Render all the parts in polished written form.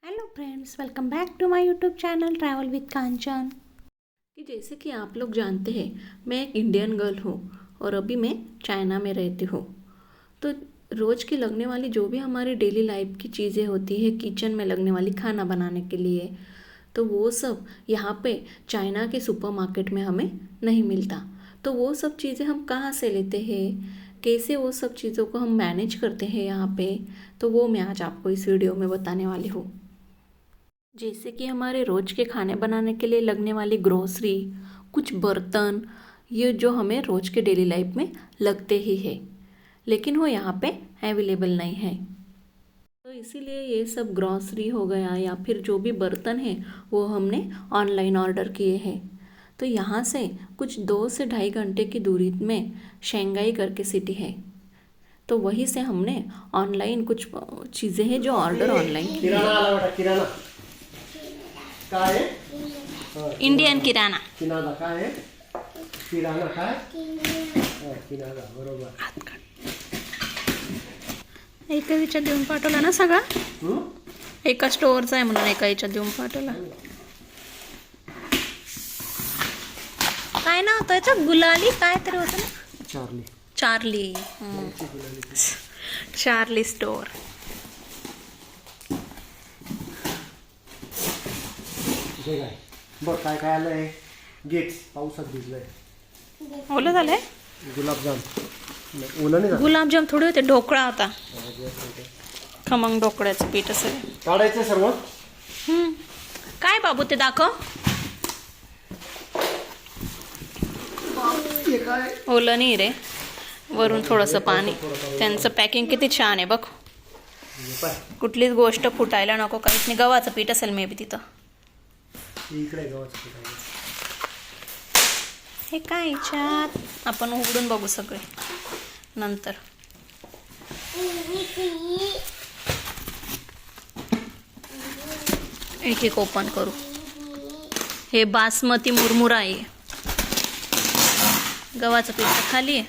Hello friends, welcome back to my YouTube channel travel with Kanchan. कि जैसे कि आप लोग जानते हैं, मैं एक इंडियन गर्ल हूँ और अभी मैं चाइना में रहती हूँ। तो रोज़ की लगने वाली जो भी हमारी डेली लाइफ की चीज़ें होती है, किचन में लगने वाली खाना बनाने के लिए, तो वो सब यहाँ पे चाइना के सुपरमार्केट में हमें नहीं मिलता। तो वो सब चीज़ें हम कहाँ से लेते हैं, कैसे वो सब चीज़ों को हम मैनेज करते हैं यहाँ पे, तो वो मैं आज आपको इस वीडियो में बताने वाली हूँ। जैसे कि हमारे रोज के खाने बनाने के लिए लगने वाली ग्रोसरी, कुछ बर्तन, ये जो हमें रोज के डेली लाइफ में लगते ही है, लेकिन वो यहाँ पे अवेलेबल नहीं है। तो इसीलिए ये सब ग्रोसरी हो गया या फिर जो भी बर्तन है वो हमने ऑनलाइन ऑर्डर किए हैं। तो यहाँ से कुछ 2 से ढाई घंटे की दूरी में शंघाई करके सिटी है, तो वहीं से हमने ऑनलाइन कुछ चीज़ें हैं जो ऑर्डर ऑनलाइन की है। किराणा आला बेटा, किराणा काय आहे? इंडियन किराणा। किराणा काय आहे? किराणा काय? किराणा बरोबर. एका ह्याच्यात देऊन पाठवला ना सगळा, एका स्टोअरचा आहे म्हणून एका ह्याच्यात देऊन पाठवला. काय ना होतं याचं, गुलाली काय तरी होतं ना, चार्ली. चार्ली. Charlie store. हे काय बघ, काय काय आलंय. गेट्स पावसात भिजलंय. ओलं झालंय. गुलाबजाम. ओलं नाही झालं. गुलाबजाम थोडे होते, ढोकळा होता. खमंग ढोकळ्याचं पीठ असेल. काढायचं सर्व. काय बाबू ते दाखव. हे काय? ओलं नाही रे, वरून थोडंसं पाणी. त्यांचं पॅकिंग किती छान आहे बघ. हे पाय, कुठलीच गोष्ट फुटायला नको, काहीच नाही. गव्हाचं पीठ असेल मे बी तिथं. हे इकडे गव्हाचं पीठ आहे. हे काय याच्यात, आपण उघडून बघू सगळे नंतर. एक एक ओपन करू. हे बासमती मुरमुरा आहे. गव्हाचं पीठ तर खाली आहे.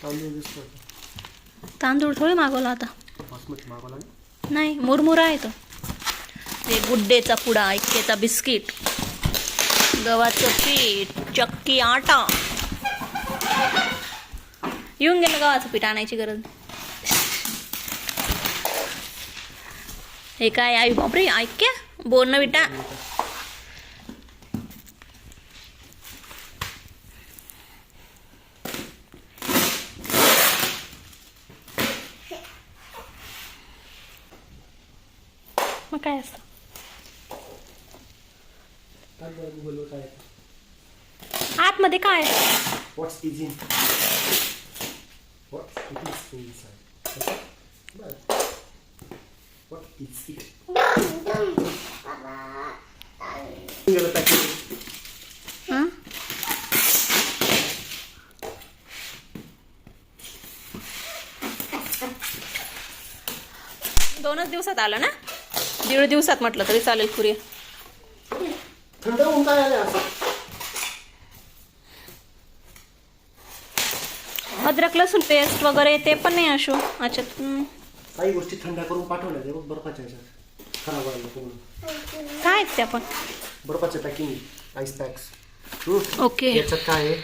तांदूळ दिसतो. तांदूळ थोडी मागवला आता. बासमती मागवला ना. नाही, मुरमुरा आहे तो. हे गुड्डेचा पुडा, इक्केचा बिस्किट, गव्हाचं पीठ, चक्की आटा. येऊन गेलं गव्हाचं पीठ, आणायची गरज नाही. हे काय आई बापरे, ऐक्या बोलणं विटा. मग काय असतं काय बरं, गुगलवर काय आहे? आतमध्ये काय आहे? What's is in? What it is inside? बरं. What is it? गेलं packing. हं? दोनच दिवसात आलं ना, 1.5 दिवसात म्हटलं तरी चालेल. कुरिअर. थंड होऊन काय आलं असं? अद्रक लसूण पेस्ट वगैरे ते पण नाही असो. अच्छा. काही गोष्टी थंड करून पाठवल्या ते बर्फाच्या ह्याच्यात खराब व्हायला पूर्ण. काय आहेत ते आपण. बर्फाचं पॅकिंग, आईस पॅक्स. ओके. याच्यात काय आहे?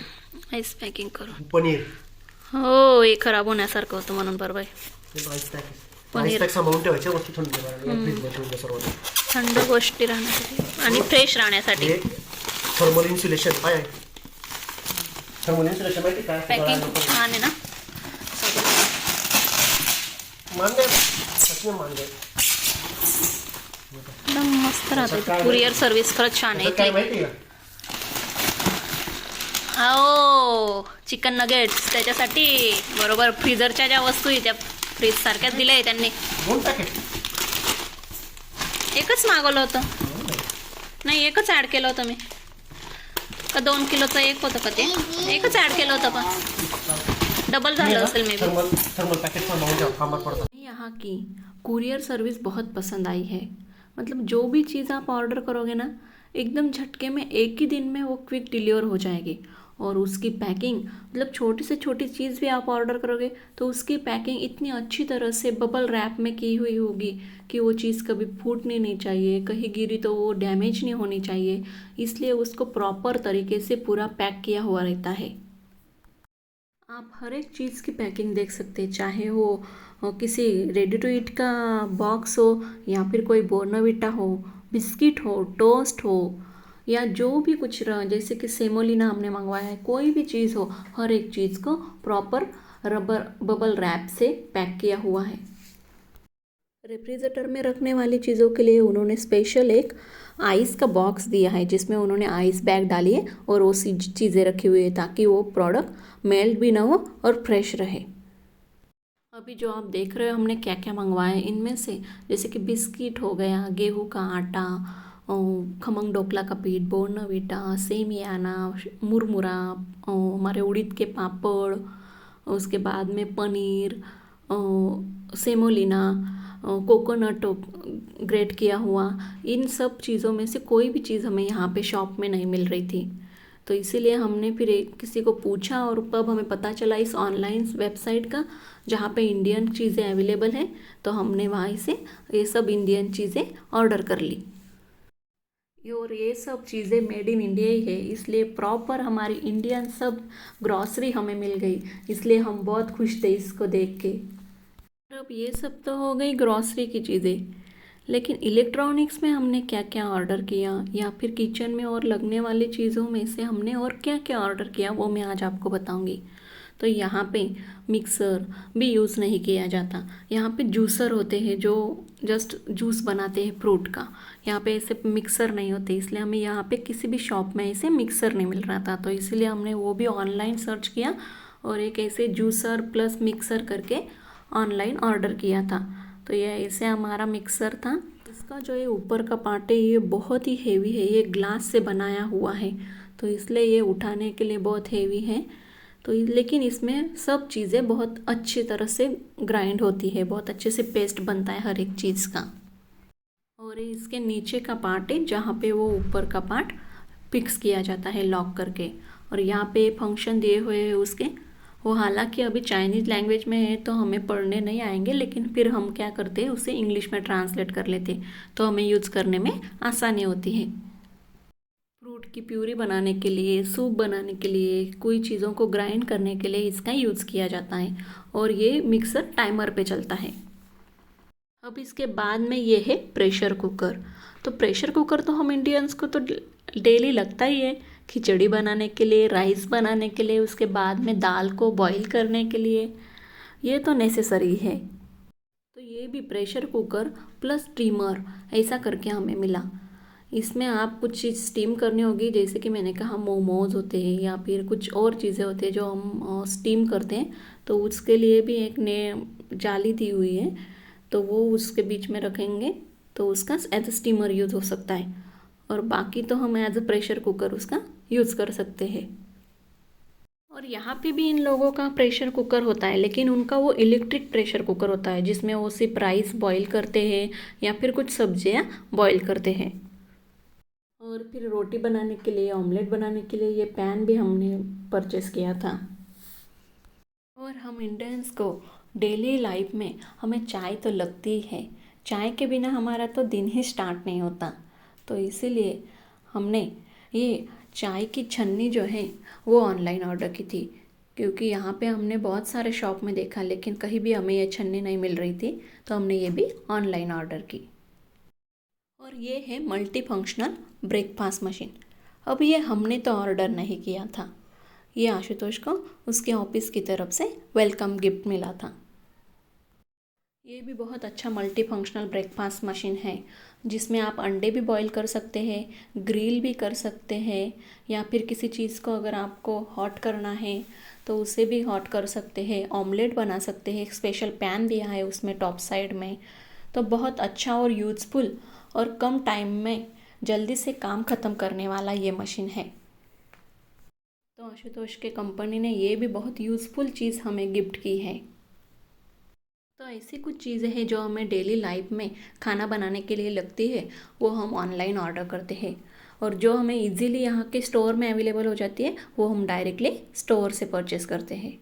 आईस पॅकिंग करू. पनीर. हो, हे खराब होण्यासारखं होतं म्हणून बरोबर आहे. Ice pack. Paneer. Ice pack सांभाळून ठेवायच्या वस्तू थंड फ्रीजमध्ये ठेवून सर्व. थंड गोष्टी राहण्यासाठी आणि फ्रेश राहण्यासाठी. हे थर्मल इन्सुलेशन काय आहे? थर्मल इन्सुलेशन माहिती काय? पॅकिंग छान आहे ना. मान्य सच में मान्य. एकदम मस्त राहते. कुरिअर सर्व्हिस खरंच छान आहे काय इथली. माहिती का? हो, चिकन नगेट्स त्याच्यासाठी बरोबर फ्रीजरच्या ज्या वस्तू आहे त्या फ्रीज सारख्याच दिल्या आहे त्यांनी. 2 पॅकेट. एकच मागवलं होतं. नाही, एकच ॲड केलं होतं मी. का 2 किलोचं एक होतं का ते? एकच ॲड केलं होतं, पण डबल झालं असेल मे बी. थर्मल पैकेट सांभाळून ठेवा, कामात पड़ता. यहाँ की कुरियर सर्विस बहुत पसंद आई है. मतलब जो भी चीज़ आप ऑर्डर करोगे ना, एकदम झटके में एक ही दिन में वो क्विक डिलीवर हो जाएगी. और उसकी पैकिंग, मतलब छोटी से छोटी चीज़ भी आप ऑर्डर करोगे तो उसकी पैकिंग इतनी अच्छी तरह से बबल रैप में की हुई होगी कि वो चीज़ कभी फूटनी नहीं चाहिए, कहीं गिरी तो वो डैमेज नहीं होनी चाहिए, इसलिए उसको प्रॉपर तरीके से पूरा पैक किया हुआ रहता है। आप हर एक चीज़ की पैकिंग देख सकते हैं, चाहे वो किसी रेडी टू ईट का बॉक्स हो या फिर कोई बोर्नविटा हो, बिस्किट हो, टोस्ट हो, या जो भी कुछ जैसे कि सेमोलिना हमने मंगवाया है, कोई भी चीज़ हो, हर एक चीज़ को प्रॉपर रबर बबल रैप से पैक किया हुआ है। रेफ्रिजरेटर में रखने वाली चीज़ों के लिए उन्होंने स्पेशल एक आइस का बॉक्स दिया है जिसमें उन्होंने आइस बैग डाली है और वो चीज़ें रखी हुई है ताकि वो प्रोडक्ट मेल्ट भी ना हो और फ्रेश रहे। अभी जो आप देख रहे हो हमने क्या क्या मंगवाया है, इनमें से जैसे कि बिस्किट हो गया, गेहूं का आटा, खमंग ढोकला का पीठ, बोर्नवीटा, सेमियाना, मुरमुरा, हमारे उड़द के पापड़, उसके बाद में पनीर, सेमोलिना, कोकोनट ग्रेट किया हुआ, इन सब चीज़ों में से कोई भी चीज़ हमें यहाँ पे शॉप में नहीं मिल रही थी। तो इसीलिए हमने फिर एक किसी को पूछा और तब हमें पता चला इस ऑनलाइन वेबसाइट का जहाँ पे इंडियन चीज़ें अवेलेबल हैं, तो हमने वहाँ से ये सब इंडियन चीज़ें ऑर्डर कर ली। और ये सब चीज़ें मेड इन इंडिया ही है, इसलिए प्रॉपर हमारी इंडियन सब ग्रॉसरी हमें मिल गई, इसलिए हम बहुत खुश थे इसको देख के। अब ये सब तो हो गई ग्रॉसरी की चीज़ें, लेकिन इलेक्ट्रॉनिक्स में हमने क्या क्या ऑर्डर किया या फिर किचन में और लगने वाली चीज़ों में से हमने और क्या क्या ऑर्डर किया वो मैं आज आपको बताऊंगी। तो यहाँ पे मिक्सर भी यूज़ नहीं किया जाता, यहाँ पे जूसर होते हैं जो जस्ट जूस बनाते हैं फ्रूट का, यहाँ पे ऐसे मिक्सर नहीं होते, इसलिए हमें यहाँ पे किसी भी शॉप में ऐसे मिक्सर नहीं मिल रहा था, तो इसलिए हमने वो भी ऑनलाइन सर्च किया और एक ऐसे जूसर प्लस मिक्सर करके ऑनलाइन ऑर्डर किया था। तो ये ऐसे हमारा मिक्सर था। इसका जो ये ऊपर का पार्ट है ये बहुत ही हेवी है, ये ग्लास से बनाया हुआ है, तो इसलिए ये उठाने के लिए बहुत हेवी है। तो लेकिन इसमें सब चीज़ें बहुत अच्छी तरह से ग्राइंड होती है, बहुत अच्छे से पेस्ट बनता है हर एक चीज़ का। और ये इसके नीचे का पार्ट है जहाँ पे वो ऊपर का पार्ट फिक्स किया जाता है लॉक करके, और यहाँ पे फंक्शन दिए हुए हैं उसके, वो हालांकि अभी चाइनीज़ लैंग्वेज में है तो हमें पढ़ने नहीं आएंगे, लेकिन फिर हम क्या करते हैं उसे इंग्लिश में ट्रांसलेट कर लेते तो हमें यूज़ करने में आसानी होती है। फ्रूट की प्यूरी बनाने के लिए, सूप बनाने के लिए, कोई चीज़ों को ग्राइंड करने के लिए इसका यूज़ किया जाता है, और ये मिक्सर टाइमर पे चलता है। अब इसके बाद में ये है प्रेशर कुकर। तो प्रेशर कुकर तो हम इंडियंस को तो डेली लगता ही है, खिचड़ी बनाने के लिए, राइस बनाने के लिए, उसके बाद में दाल को बॉईल करने के लिए, ये तो नेसेसरी है। तो ये भी प्रेशर कुकर प्लस स्टीमर ऐसा करके हमें मिला। इसमें आप कुछ चीज़ स्टीम करनी होगी, जैसे कि मैंने कहा मोमोज होते हैं या फिर कुछ और चीज़ें होती हैं जो हम स्टीम करते हैं, तो उसके लिए भी एक ने जाली दी हुई है, तो वो उसके बीच में रखेंगे तो उसका एज स्टीमर यूज़ हो सकता है, और बाकी तो हम एज अ प्रेशर कुकर उसका यूज़ कर सकते हैं। और यहाँ पे भी इन लोगों का प्रेशर कुकर होता है, लेकिन उनका वो इलेक्ट्रिक प्रेशर कुकर होता है जिसमें वो सिर्फ राइस बॉईल करते हैं या फिर कुछ सब्जियाँ बॉईल करते हैं। और फिर रोटी बनाने के लिए, ऑमलेट बनाने के लिए ये पैन भी हमने परचेस किया था। और हम इंडियंस को डेली लाइफ में हमें चाय तो लगती ही है, चाय के बिना हमारा तो दिन ही स्टार्ट नहीं होता, तो इसीलिए हमने ये चाय की छन्नी जो है वो ऑनलाइन ऑर्डर की थी, क्योंकि यहाँ पे हमने बहुत सारे शॉप में देखा लेकिन कहीं भी हमें ये छन्नी नहीं मिल रही थी, तो हमने ये भी ऑनलाइन ऑर्डर की। और ये है मल्टी फंक्शनल ब्रेकफास्ट मशीन। अब ये हमने तो ऑर्डर नहीं किया था, ये आशुतोष को उसके ऑफिस की तरफ से वेलकम गिफ्ट मिला था। ये भी बहुत अच्छा मल्टी फंक्शनल ब्रेकफास्ट मशीन है जिसमें आप अंडे भी बॉईल कर सकते हैं, ग्रिल भी कर सकते हैं, या फिर किसी चीज़ को अगर आपको हॉट करना है तो उसे भी हॉट कर सकते हैं, ऑमलेट बना सकते हैं। एक स्पेशल पैन दिया है उसमें टॉप साइड में, तो बहुत अच्छा और यूज़फुल और कम टाइम में जल्दी से काम ख़त्म करने वाला ये मशीन है। तो आशुतोष के कंपनी ने ये भी बहुत यूज़फुल चीज़ हमें गिफ्ट की है। तो ऐसी कुछ चीज़ें हैं जो हमें डेली लाइफ में खाना बनाने के लिए लगती है, वो हम ऑनलाइन ऑर्डर करते हैं। और जो हमें इजीली यहाँ के स्टोर में अवेलेबल हो जाती है वो हम डायरेक्टली स्टोर से परचेस करते हैं।